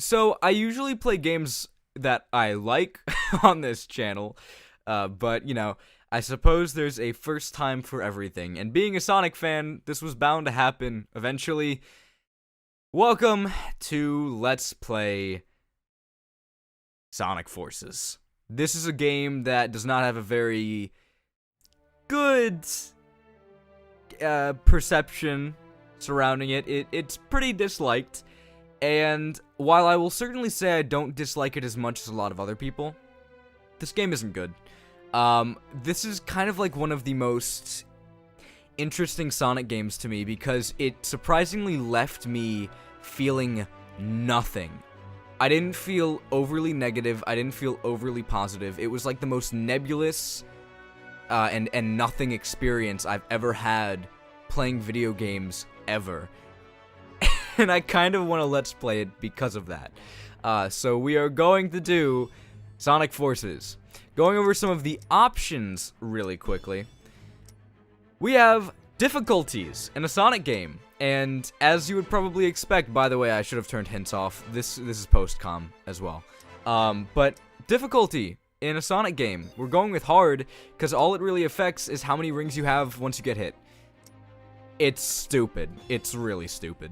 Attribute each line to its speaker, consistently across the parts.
Speaker 1: So I usually play games that I like on this channel, but, you know, I suppose there's a first time for everything, and being a Sonic fan, this was bound to happen eventually. Welcome to Let's Play Sonic Forces. This is a game that does not have a very good perception surrounding it. It's pretty disliked, and while I will certainly say I don't dislike it as much as a lot of other people, this game isn't good. This is kind of like one of the most interesting Sonic games to me because it surprisingly left me feeling nothing. I didn't feel overly negative, I didn't feel overly positive. It was like the most nebulous and nothing experience I've ever had playing video games ever. And I kind of want to Let's Play it because of that. So we are going to do Sonic Forces. Going over some of the options really quickly. We have difficulties in a Sonic game. And as you would probably expect, by the way, I should have turned hints off. This is post-com as well. But difficulty in a Sonic game. We're going with hard, because all it really affects is how many rings you have once you get hit. It's stupid. It's really stupid.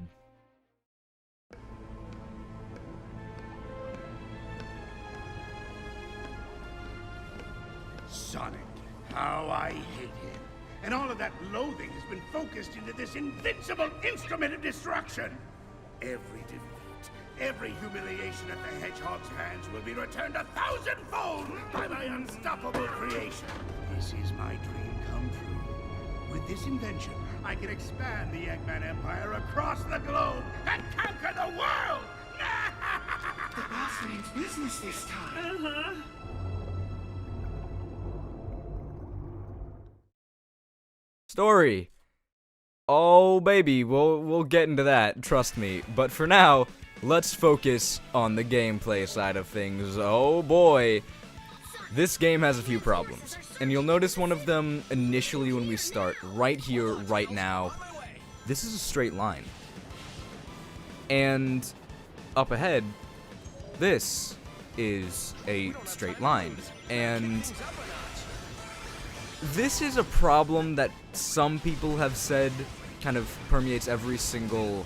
Speaker 2: Sonic, how I hate him. And all of that loathing has been focused into this invincible instrument of destruction. Every defeat, every humiliation at the Hedgehog's hands will be returned 1,000-fold by my unstoppable creation. This is my dream come true. With this invention, I can expand the Eggman Empire across the globe and conquer the world!
Speaker 3: The boss means business this time.
Speaker 1: Story. Oh baby, we'll get into that, trust me. But for now, let's focus on the gameplay side of things. Oh boy. This game has a few problems, and you'll notice one of them initially when we start, right here, right now. This is a straight line. And up ahead, this is a straight line. And this is a problem that some people have said kind of permeates every single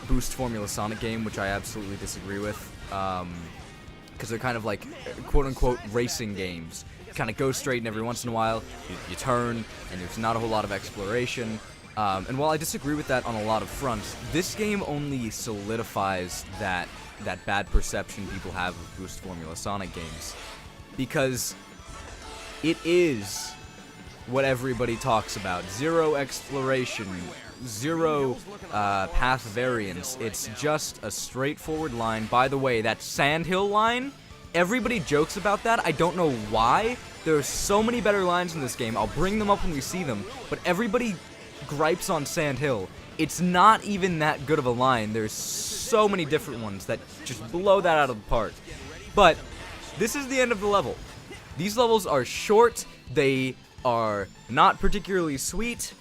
Speaker 1: Boost Formula Sonic game, which I absolutely disagree with, because they're kind of like quote-unquote racing games. You kind of go straight, and every once in a while, you turn, and there's not a whole lot of exploration. And while I disagree with that on a lot of fronts, this game only solidifies that bad perception people have of Boost Formula Sonic games, because it is what everybody talks about. Zero exploration, zero path variance. It's just a straightforward line. By the way, that sAnDHilL line, everybody jokes about that. I don't know why. There are so many better lines in this game. I'll bring them up when we see them, but everybody gripes on sAnDHilL. It's not even that good of a line. There's so many different ones that just blow that out of the park. But this is the end of the level. These levels are short, they are not particularly sweet,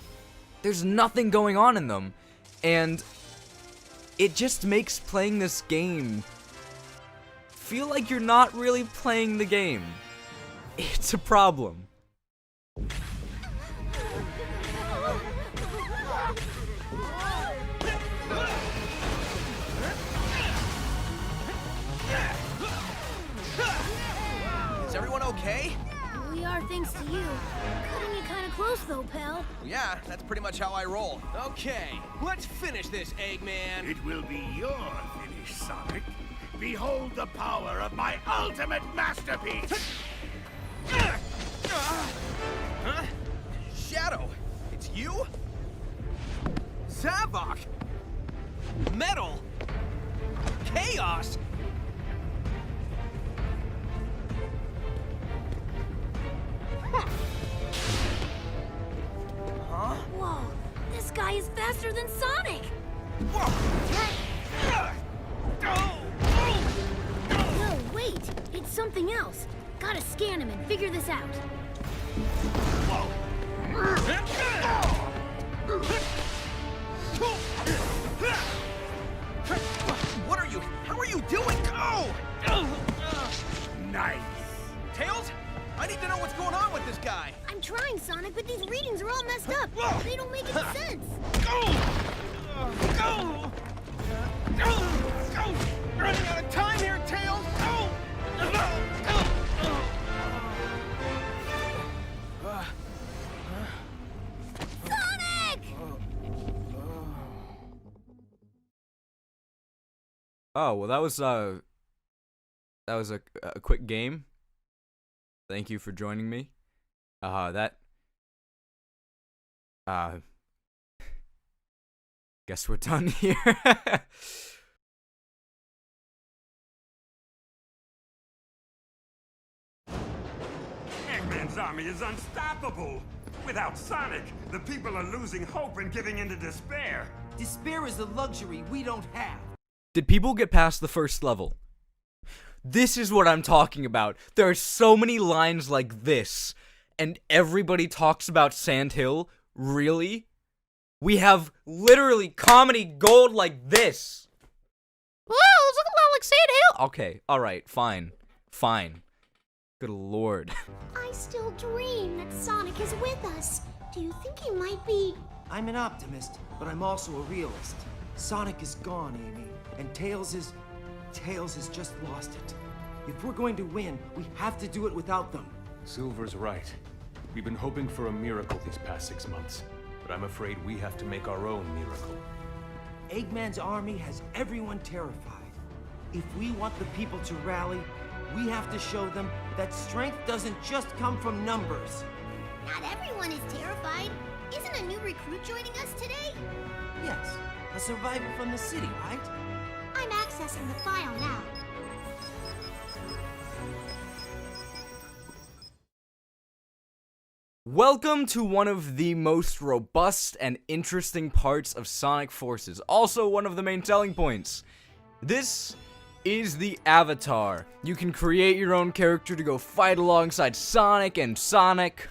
Speaker 1: there's nothing going on in them, and it just makes playing this game feel like you're not really playing the game. It's a problem.
Speaker 4: Is everyone okay?
Speaker 5: We are, thanks to you. Cutting it kind of close, though, pal.
Speaker 4: Yeah, that's pretty much how I roll. Okay, let's finish this, Eggman.
Speaker 2: It will be your finish, Sonic. Behold the power of my ultimate masterpiece!
Speaker 4: Huh? Shadow, it's you? Zavok! Metal! Chaos! Huh?
Speaker 5: Whoa, this guy is faster than Sonic! No, wait, it's something else. Gotta scan him and figure this out.
Speaker 4: What are you? How are are you doing? Go!
Speaker 2: Nice.
Speaker 4: Tails? I need to know what's going on with this guy.
Speaker 5: I'm trying, Sonic, but these readings are all messed up. They don't make any sense.
Speaker 4: Go! Go! Go! Running out of time here, Tails! Go!
Speaker 5: Sonic!
Speaker 1: Oh, well, that was a quick game. Thank you for joining me. Guess we're done here.
Speaker 6: Eggman's army is unstoppable. Without Sonic, the people are losing hope and giving into despair.
Speaker 7: Despair is a luxury we don't have.
Speaker 1: Did people get past the first level? This is what I'm talking about. There are so many lines like this, and everybody talks about sAnDHilL. Really? We have literally comedy gold like this. Whoa, it's looking a lot like sAnDHilL. Okay, alright, fine. Fine. Good lord.
Speaker 5: I still dream that Sonic is with us. Do you think he might be...
Speaker 7: I'm an optimist, but I'm also a realist. Sonic is gone, Amy, and Tails has just lost it. If we're going to win, we have to do it without them.
Speaker 8: Silver's right. We've been hoping for a miracle these past 6 months, but I'm afraid we have to make our own miracle.
Speaker 7: Eggman's army has everyone terrified. If we want the people to rally, we have to show them that strength doesn't just come from numbers.
Speaker 5: Not everyone is terrified. Isn't a new recruit joining us today?
Speaker 7: Yes, a survivor from the city, right?
Speaker 5: I'm accessing the file now.
Speaker 1: Welcome to one of the most robust and interesting parts of Sonic Forces. Also one of the main selling points. This is the Avatar. You can create your own character to go fight alongside Sonic and Sonic.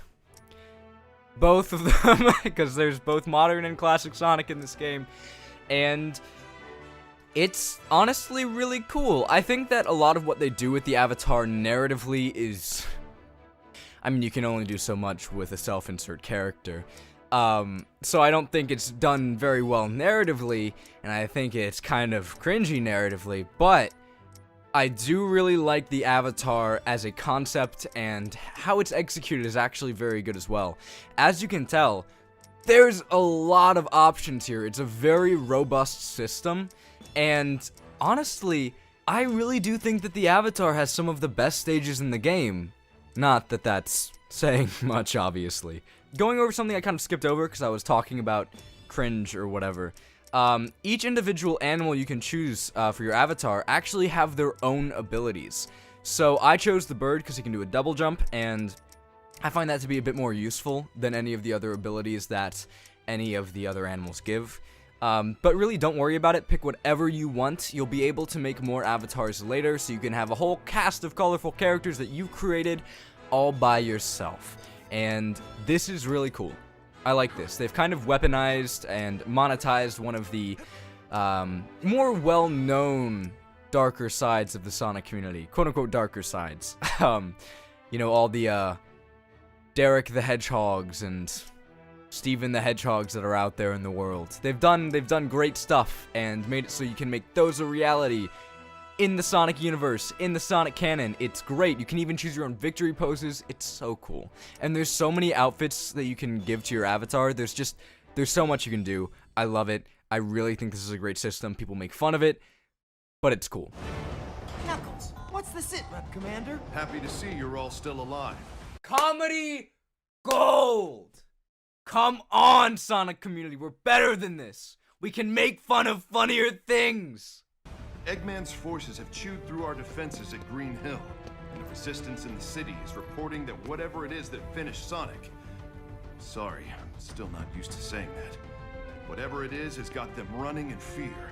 Speaker 1: Both of them, because there's both modern and classic Sonic in this game. And it's honestly really cool. I think that a lot of what they do with the Avatar narratively is... I mean, you can only do so much with a self-insert character. So I don't think it's done very well narratively, and I think it's kind of cringy narratively, but I do really like the Avatar as a concept, and how it's executed is actually very good as well. As you can tell, there's a lot of options here. It's a very robust system, and honestly, I really do think that the Avatar has some of the best stages in the game. Not that that's saying much, obviously. Going over something I kind of skipped over because I was talking about cringe or whatever. Each individual animal you can choose for your avatar actually have their own abilities. So I chose the bird because he can do a double jump, and I find that to be a bit more useful than any of the other abilities that any of the other animals give. But really, don't worry about it. Pick whatever you want. You'll be able to make more avatars later, so you can have a whole cast of colorful characters that you created all by yourself. And this is really cool. I like this. They've kind of weaponized and monetized one of the more well-known darker sides of the Sonic community. Quote-unquote darker sides. You know, all the Derek the Hedgehogs and Steven the Hedgehogs that are out there in the world. They've done great stuff and made it so you can make those a reality in the Sonic universe, in the Sonic canon. It's great. You can even choose your own victory poses. It's so cool. And there's so many outfits that you can give to your avatar. There's so much you can do. I love it. I really think this is a great system. People make fun of it, but it's cool.
Speaker 7: Knuckles, what's the sit rep, Commander?
Speaker 9: Happy to see you're all still alive.
Speaker 1: Comedy gold! Come on, Sonic community, we're better than this. We can make fun of funnier things.
Speaker 9: Eggman's forces have chewed through our defenses at Green Hill, and the resistance in the city is reporting that whatever it is that finished Sonic... Sorry, I'm still not used to saying that. Whatever it is has got them running in fear.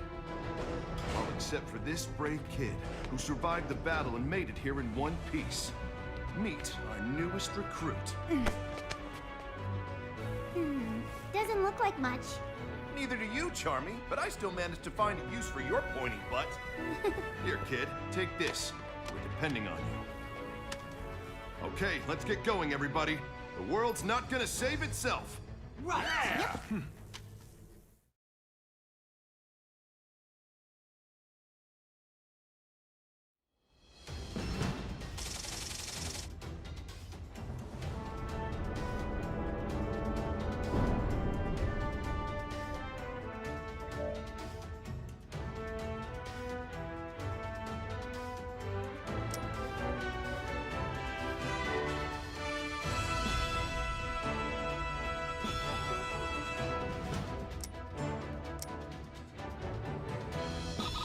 Speaker 9: All except for this brave kid who survived the battle and made it here in one piece. Meet our newest recruit.
Speaker 5: Doesn't look like much.
Speaker 9: Neither do you, Charmy, but I still managed to find a use for your pointy butt. Here, kid, take this. We're depending on you. Okay, let's get going, everybody. The world's not gonna save itself.
Speaker 7: Right. Yep.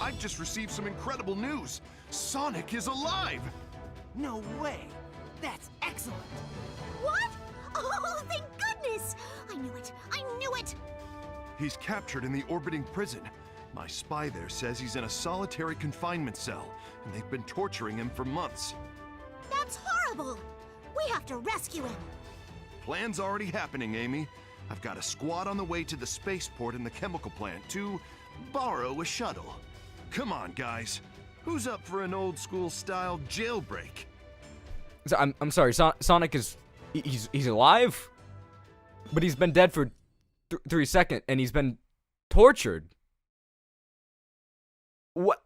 Speaker 9: I've just received some incredible news. Sonic is alive!
Speaker 7: No way. That's excellent.
Speaker 5: What? Oh, thank goodness! I knew it! I knew it!
Speaker 9: He's captured in the orbiting prison. My spy there says he's in a solitary confinement cell, and they've been torturing him for months.
Speaker 5: That's horrible! We have to rescue him!
Speaker 9: Plan's already happening, Amy. I've got a squad on the way to the spaceport and the chemical plant to borrow a shuttle. Come on, guys. Who's up for an old-school style jailbreak?
Speaker 1: So, I'm sorry, Sonic is... He's alive? But he's been dead for 3 seconds, and he's been tortured. What,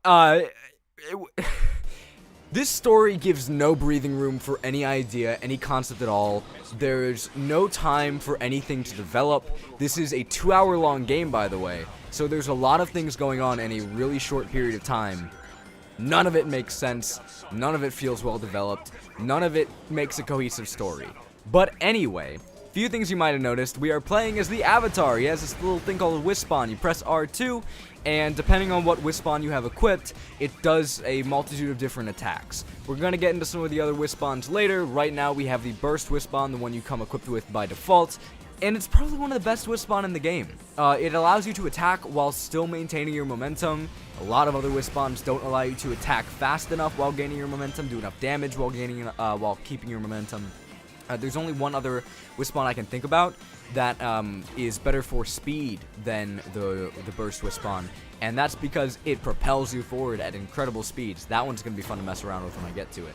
Speaker 1: This story gives no breathing room for any idea, any concept at all. There's no time for anything to develop. This is a 2-hour-long game, by the way, so there's a lot of things going on in a really short period of time. None of it makes sense, none of it feels well developed, none of it makes a cohesive story. But anyway, few things you might have noticed. We are playing as the Avatar. He has this little thing called Wispawn. You press R2, and depending on what Wispawn you have equipped, it does a multitude of different attacks. We're going to get into some of the other Wispawns later. Right now we have the Burst Wispawn, the one you come equipped with by default, and it's probably one of the best Wispawn in the game. It allows you to attack while still maintaining your momentum. A lot of other Wispawns don't allow you to attack fast enough while gaining your momentum, do enough damage while keeping your momentum. There's only one other Wispawn I can think about that is better for speed than the Burst Wispawn, and that's because it propels you forward at incredible speeds. That one's going to be fun to mess around with when I get to it.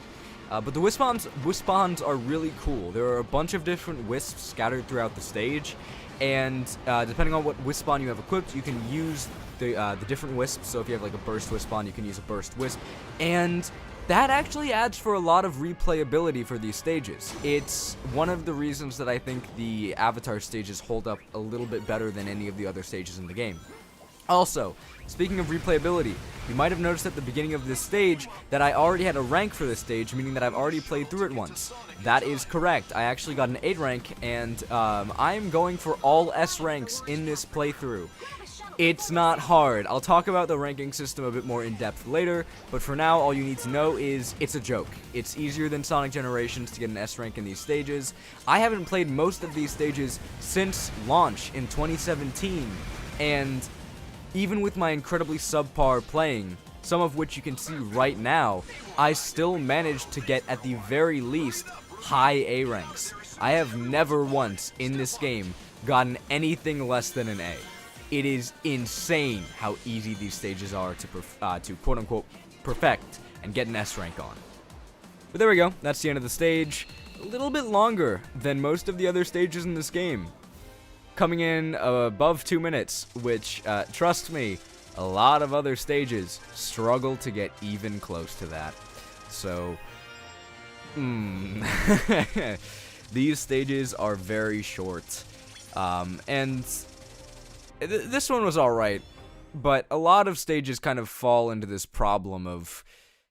Speaker 1: But the Wispawns are really cool. There are a bunch of different Wisps scattered throughout the stage, and depending on what Wispawn you have equipped, you can use the different Wisps. So if you have like a Burst Wispawn, you can use a Burst Wisp, and that actually adds for a lot of replayability for these stages. It's one of the reasons that I think the Avatar stages hold up a little bit better than any of the other stages in the game. Also, speaking of replayability, you might have noticed at the beginning of this stage that I already had a rank for this stage, meaning that I've already played through it once. That is correct. I actually got an 8 rank, and I'm going for all S ranks in this playthrough. It's not hard. I'll talk about the ranking system a bit more in depth later, but for now, all you need to know is it's a joke. It's easier than Sonic Generations to get an S rank in these stages. I haven't played most of these stages since launch in 2017, and even with my incredibly subpar playing, some of which you can see right now, I still managed to get at the very least high A ranks. I have never once in this game gotten anything less than an A. It is insane how easy these stages are to quote-unquote perfect and get an S rank on. But there we go, that's the end of the stage. A little bit longer than most of the other stages in this game. Coming in above 2 minutes, which, trust me, a lot of other stages struggle to get even close to that. So, these stages are very short, and this one was alright, but a lot of stages kind of fall into this problem of,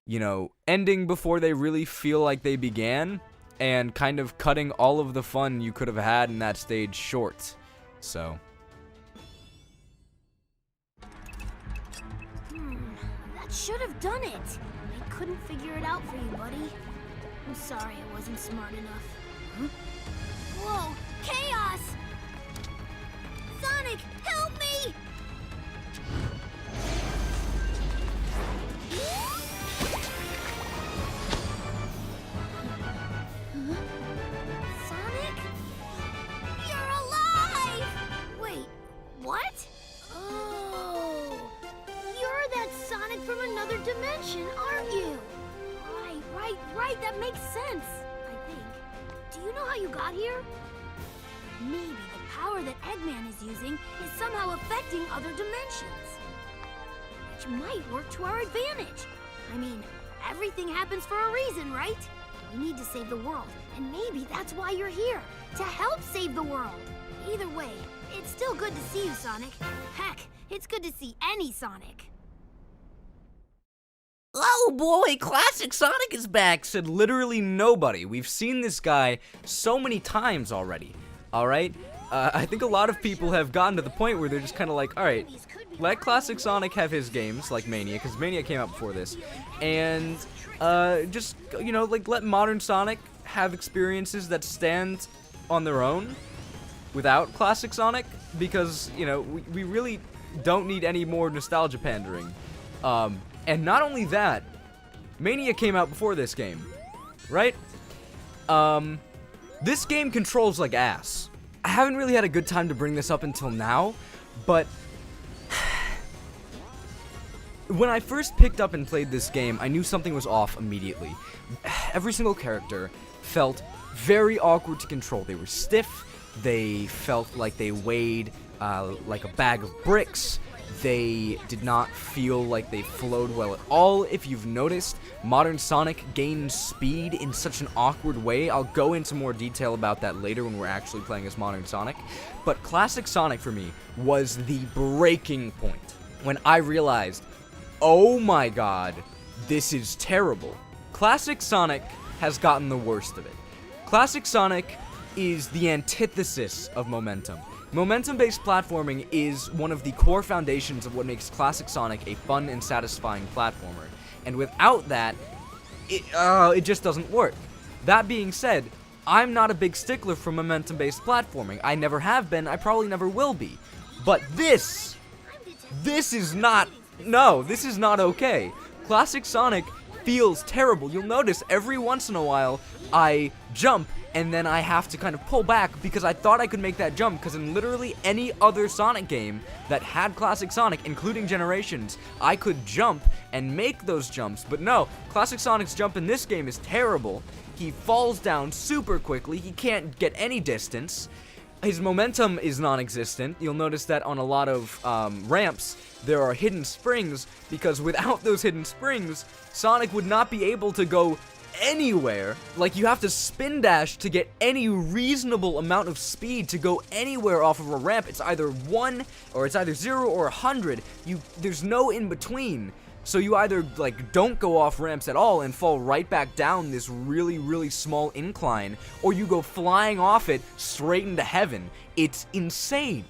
Speaker 1: you know, ending before they really feel like they began, and kind of cutting all of the fun you could have had in that stage short. So.
Speaker 5: That should have done it. I couldn't figure it out for you, buddy. I'm sorry I wasn't smart enough. Huh? Whoa! Chaos! Sonic, help me! Sonic? You're alive! Wait, what? dimension, aren't you? Right, that makes sense, I think. Do you know how you got here? Maybe the power that Eggman is using is somehow affecting other dimensions. Which might work to our advantage. I mean, everything happens for a reason, right? We need to save the world, and maybe that's why you're here, to help save the world. Either way, it's still good to see you, Sonic. Heck, it's good to see any Sonic.
Speaker 1: Oh boy, Classic Sonic is back, said literally nobody. We've seen this guy so many times already, alright? I think a lot of people have gotten to the point where they're just kind of like, alright, let Classic Sonic have his games, like Mania, because Mania came out before this, and just, you know, like, let modern Sonic have experiences that stand on their own without Classic Sonic, because, you know, we really don't need any more nostalgia pandering. And not only that, Mania came out before this game, right? This game controls like ass. I haven't really had a good time to bring this up until now, but when I first picked up and played this game, I knew something was off immediately. Every single character felt very awkward to control. They were stiff, they felt like they weighed like a bag of bricks. They did not feel like they flowed well at all. If you've noticed, modern Sonic gains speed in such an awkward way. I'll go into more detail about that later when we're actually playing as modern Sonic. But Classic Sonic for me was the breaking point when I realized, oh my god, this is terrible. Classic Sonic has gotten the worst of it. Classic Sonic is the antithesis of momentum. Momentum-based platforming is one of the core foundations of what makes Classic Sonic a fun and satisfying platformer. And without that, it just doesn't work. That being said, I'm not a big stickler for momentum-based platforming. I never have been, I probably never will be. But this is not, no, this is not okay. Classic Sonic feels terrible. You'll notice every once in a while, I jump, and then I have to kind of pull back because I thought I could make that jump, because in literally any other Sonic game that had Classic Sonic, including Generations, I could jump and make those jumps. But no, Classic Sonic's jump in this game is terrible. He falls down super quickly, he can't get any distance. His momentum is non-existent. You'll notice that on a lot of ramps, there are hidden springs, because without those hidden springs, Sonic would not be able to go anywhere. Like, you have to spin dash to get any reasonable amount of speed to go anywhere off of a ramp. It's either 1, or it's either 0 or 100. There's no in between. So you either, like, don't go off ramps at all and fall right back down this really, really small incline, or you go flying off it straight into heaven. It's insane.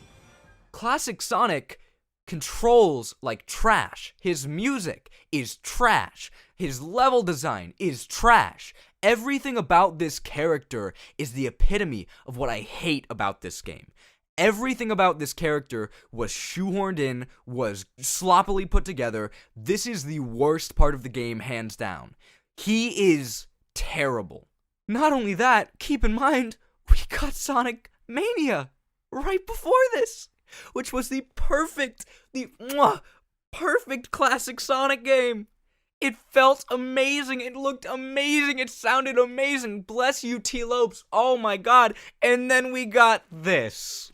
Speaker 1: Classic Sonic controls like trash. His music is trash. His level design is trash. Everything about this character is the epitome of what I hate about this game. Everything about this character was shoehorned in, was sloppily put together. This is the worst part of the game, hands down. He is terrible. Not only that, keep in mind, we got Sonic Mania right before this, which was the perfect Classic Sonic game. It felt amazing, it looked amazing, it sounded amazing, bless you T-Lopes, oh my god, and then we got this.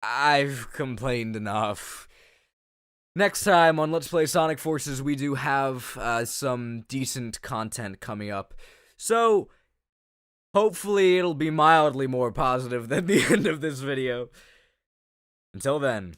Speaker 1: I've complained enough. Next time on Let's Play Sonic Forces, we do have some decent content coming up, so hopefully it'll be mildly more positive than the end of this video. Until then.